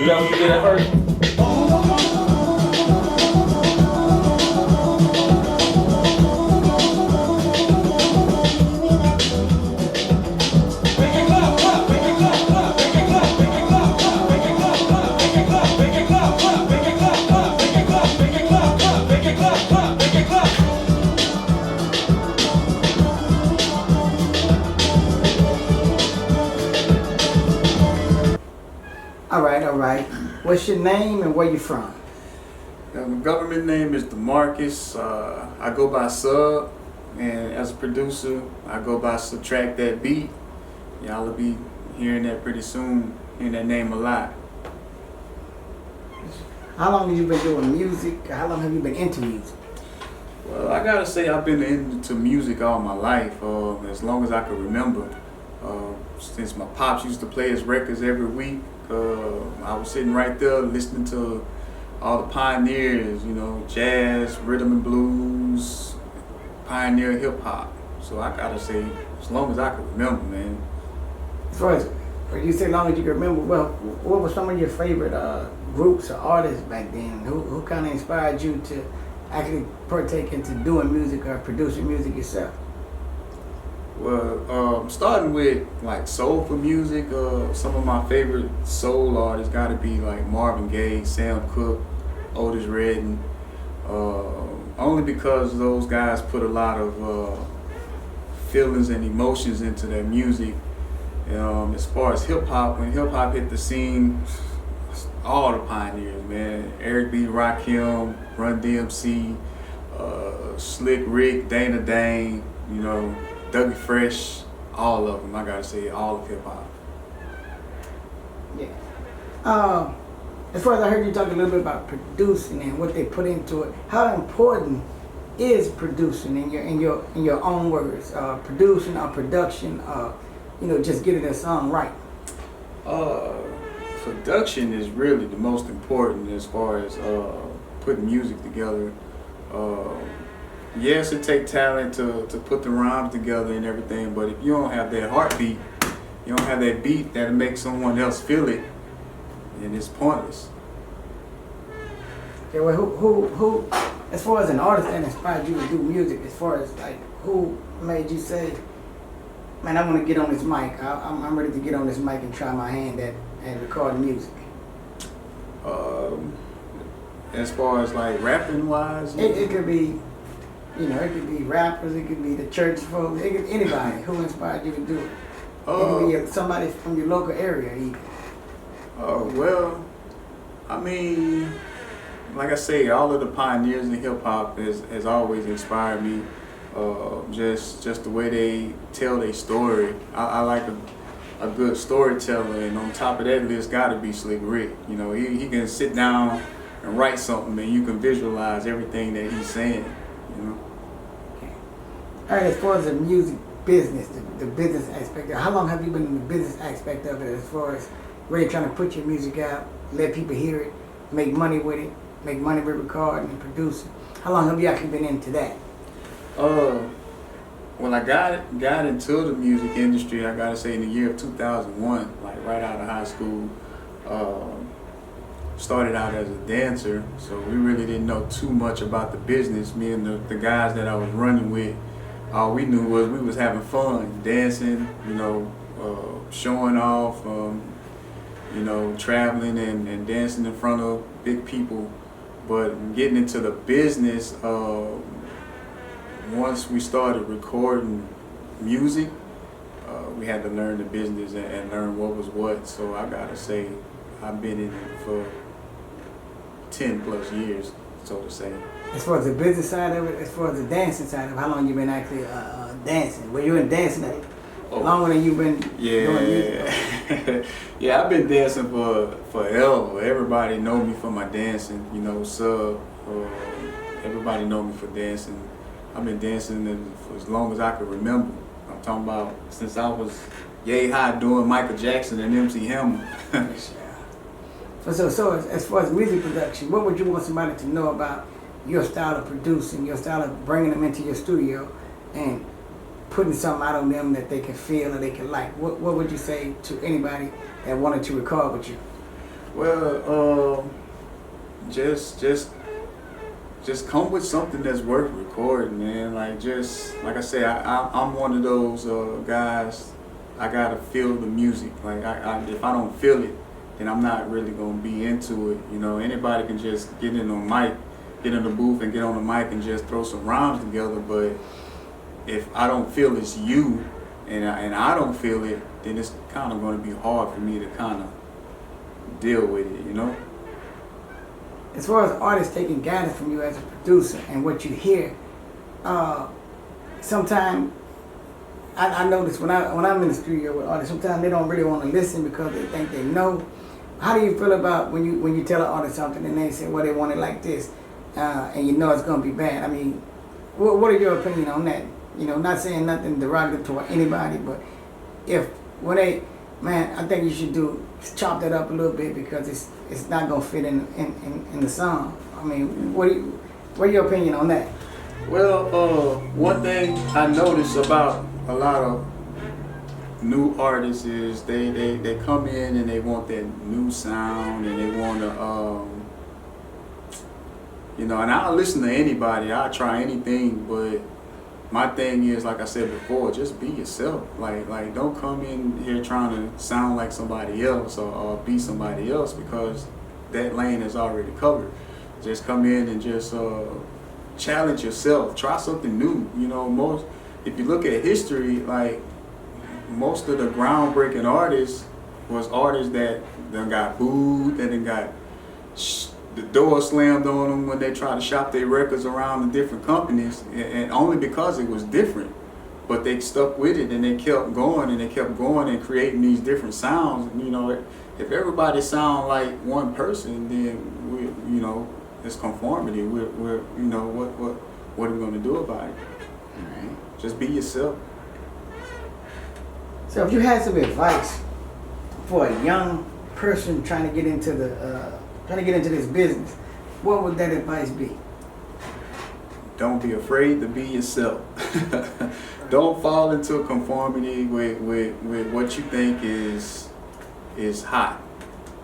that what you did at first? All right. What's your name and where you from? My government name is DeMarcus. I go by Sub, and as a producer, I go by Subtrak that beat. Y'all will be hearing that pretty soon, hearing that name a lot. How long have you been doing music? How long have you been into music? Well, I gotta say I've been into music all my life, as long as I can remember. Since my pops used to play his records every week, I was sitting right there listening to all the pioneers, you know, jazz, rhythm and blues, pioneer hip hop. So I gotta say, as long as I can remember, man. As far as you say, long as you can remember, well, what were some of your favorite groups or artists back then? Who kind of inspired you to actually partake into doing music or producing music yourself? Well, starting with like soulful music, some of my favorite soul artists gotta be like Marvin Gaye, Sam Cooke, Otis Redding, only because those guys put a lot of feelings and emotions into their music. As far as hip hop, when hip hop hit the scene, all the pioneers, man. Eric B. Rakim, Run DMC, Slick Rick, Dana Dane, you know, Dougie Fresh, all of them. I gotta say, all of hip hop. Yeah. As far as I heard you talk a little bit about producing and what they put into it, how important is producing in your own words? Producing or production, just getting a song right. Production is really the most important as far as putting music together. Yes, it takes talent to put the rhymes together and everything, but if you don't have that heartbeat, you don't have that beat that'll make someone else feel it, then it's pointless. Okay, well, who, as far as an artist that inspired you to do music, as far as like, who made you say, man, I want to get on this mic, I'm ready to get on this mic and try my hand at recording music? As far as like rapping wise, it could be, it could be rappers, it could be the church folks, it could anybody who inspired you to do it. It could be somebody from your local area even. Well, I mean, like I say, all of the pioneers in hip hop has always inspired me. Just the way they tell their story. I like a good storyteller, and on top of that list gotta be Slick Rick. You know, he can sit down and write something and you can visualize everything that he's saying, you know. Okay. All right, as far as the music business, the business aspect, how long have you been in the business aspect of it, as far as really trying to put your music out, let people hear it, make money with it, make money with recording and producing? How long have you actually been into that? When I got into the music industry, I gotta say in the year of 2001, like right out of high school, started out as a dancer, so we really didn't know too much about the business. Me and the guys that I was running with, all we knew was we was having fun, dancing, showing off, traveling and dancing in front of big people. But getting into the business, once we started recording music, we had to learn the business and learn what was what. So I gotta say, I've been in it for 10 plus years, so to say. As far as the business side of it, as far as the dancing side of it, how long you been actually dancing? Well, you been dancing longer than you've been doing music? Yeah, I've been dancing for forever. Everybody know me for my dancing, everybody know me for dancing. I've been dancing for as long as I can remember. I'm talking about since I was yay high doing Michael Jackson and MC Hammer. So as far as music production, what would you want somebody to know about your style of producing, your style of bringing them into your studio and putting something out on them that they can feel or they can like? What would you say to anybody that wanted to record with you? Well, just come with something that's worth recording, man. Like just like I say, I'm one of those guys. I gotta feel the music. Like if I don't feel it, then I'm not really gonna be into it. You know, anybody can just get in on mic, get in the booth and get on the mic and just throw some rhymes together. But if I don't feel it's you, and I don't feel it, then it's kind of gonna be hard for me to kind of deal with it. You know. As far as artists taking guidance from you as a producer and what you hear, sometimes I notice when I'm in the studio with artists, sometimes they don't really want to listen because they think they know. How do you feel about when you tell an artist something and they say, well, they want it like this, and you know it's going to be bad? I mean, what are your opinion on that? You know, not saying nothing derogatory toward anybody, but when they, man, I think you should chop that up a little bit because it's not gonna fit in the song. I mean, what are your opinion on that? Well, one thing I notice about a lot of new artists is they come in and they want that new sound and they want to, you know, and I'll listen to anybody, I'll try anything, but my thing is, like I said before, just be yourself. Like don't come in here trying to sound like somebody else or be somebody else because that lane is already covered. Just come in and just challenge yourself. Try something new. You know, if you look at history, like most of the groundbreaking artists was artists that then got booed, that then got the door slammed on them when they tried to shop their records around the different companies, and only because it was different. But they stuck with it and they kept going and creating these different sounds. And, you know, if everybody sound like one person, then you know, it's conformity. We're you know, what are we going to do about it? Right. Just be yourself. So if you had some advice for a young person trying to get into this business, what would that advice be? Don't be afraid to be yourself. Don't fall into conformity with what you think is hot,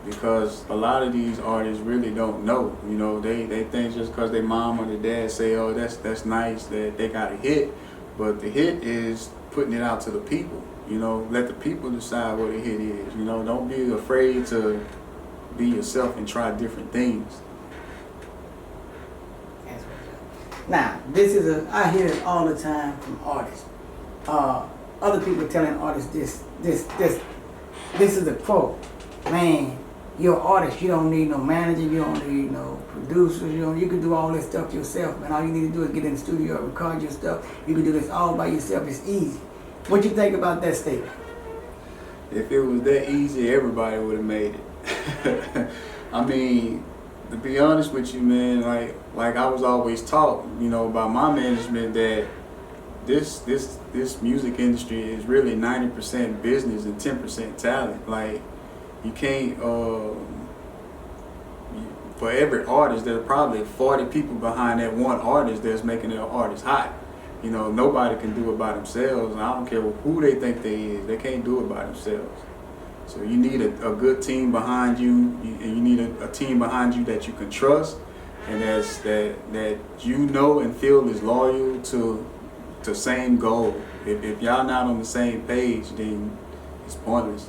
because a lot of these artists really don't know. You know, they think just because their mom or their dad say, oh, that's nice, that they got a hit, but the hit is putting it out to the people. You know, let the people decide what a hit is. You know, don't be afraid to be yourself and try different things. Now, I hear it all the time from artists. Other people telling artists this is a quote. Man, you're an artist. You don't need no manager. You don't need no producers. You can do all this stuff yourself, man. All you need to do is get in the studio, record your stuff. You can do this all by yourself. It's easy. What you think about that statement? If it was that easy, everybody would have made it. I mean, to be honest with you, man, like I was always taught, you know, by my management that this music industry is really 90% business and 10% talent. Like, you can't, for every artist, there are probably 40 people behind that one artist that's making that artist hot. You know, nobody can do it by themselves, and I don't care who they think they is, they can't do it by themselves. So you need a good team behind you, and you need a team behind you that you can trust, and that you know and feel is loyal to the same goal. If y'all not on the same page, then it's pointless.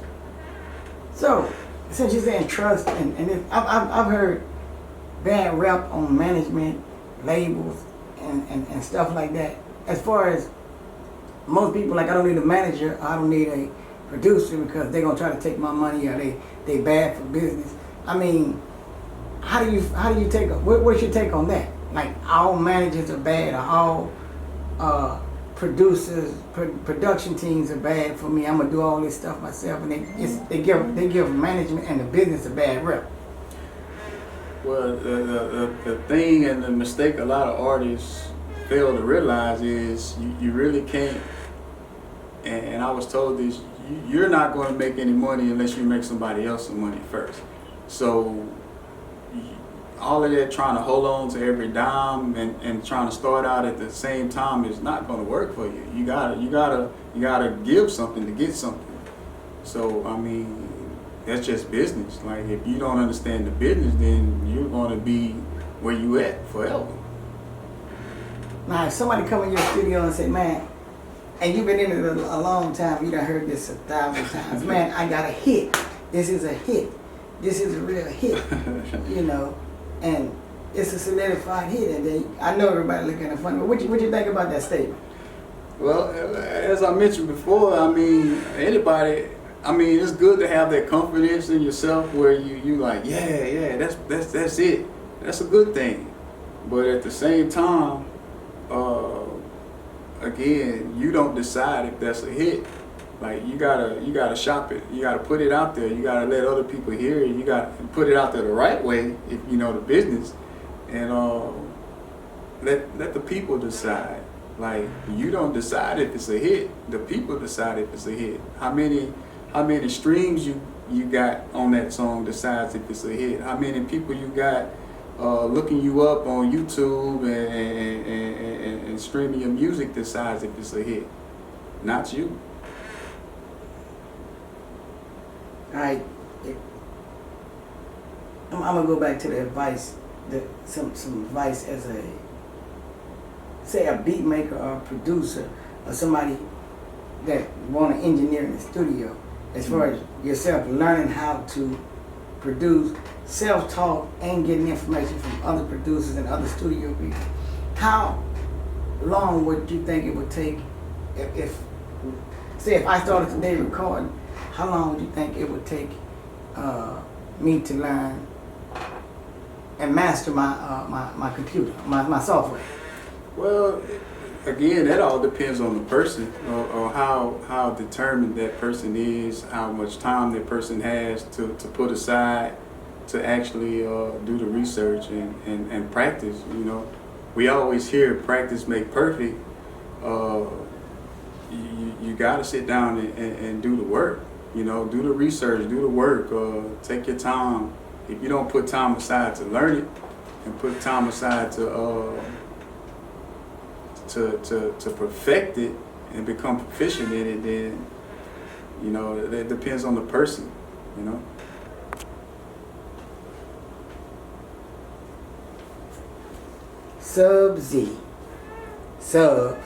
So, since you're saying trust, and I've heard bad rap on management, labels, and stuff like that. As far as most people, like, I don't need a manager, I don't need a producer because they're gonna try to take my money, or they bad for business. I mean, how do you take what's your take on that? Like, all managers are bad, or all producers, production teams are bad for me. I'm gonna do all this stuff myself, and they give management and the business a bad rep. Well, the thing and the mistake a lot of artists fail to realize is you really can't, and I was told this, you're not going to make any money unless you make somebody else some money first. So all of that trying to hold on to every dime and trying to start out at the same time is not going to work for you. You gotta give something to get something. So I mean, that's just business. Like if you don't understand the business, then you're gonna be where you at forever. Now, if somebody come in your studio and say, man, and you've been in it a long time, you done heard this 1,000 times, man, I got a hit. This is a hit. This is a real hit, you know, and it's a solidified hit. And I know everybody looking at it funny, but what you think about that statement? Well, as I mentioned before, I mean, anybody, I mean, it's good to have that confidence in yourself where you like, yeah, that's it. That's a good thing. But at the same time, again, you don't decide if that's a hit. Like you gotta shop it. You gotta put it out there. You gotta let other people hear it. You gotta put it out there the right way if you know the business, and let the people decide. Like you don't decide if it's a hit. The people decide if it's a hit. How many streams you got on that song decides if it's a hit. How many people you got looking you up on YouTube and streaming your music decides if it's a hit. Not you. All right, I'm gonna go back to the advice, some advice as a beat maker or a producer or somebody that want to engineer in the studio. As far as yourself learning how to produce, self-taught, and getting information from other producers and other studio people. How long would you think it would take if I started today recording? How long would you think it would take me to learn and master my computer, my software? Well, again, that all depends on the person or how determined that person is, how much time that person has to put aside to actually do the research and practice. You know, we always hear practice make perfect. You got to sit down and do the work. You know, do the research, do the work, take your time. If you don't put time aside to learn it and put time aside to perfect it and become proficient in it, then, you know, it depends on the person, you know.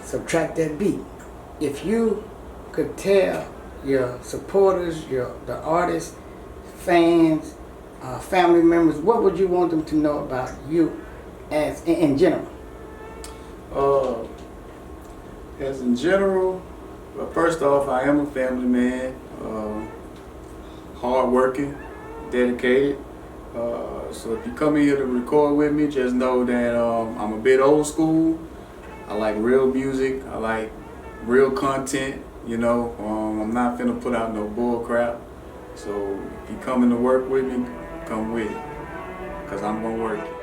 Subtract that beat. If you could tell your supporters, the artists, fans, family members, what would you want them to know about you as in general? As in general, first off, I am a family man, hard-working, dedicated. So if you come in here to record with me, just know that I'm a bit old school. I like real music. I like real content. You know, I'm not finna put out no bull crap. So if you coming to work with me, come with it, 'cause I'm gonna work it.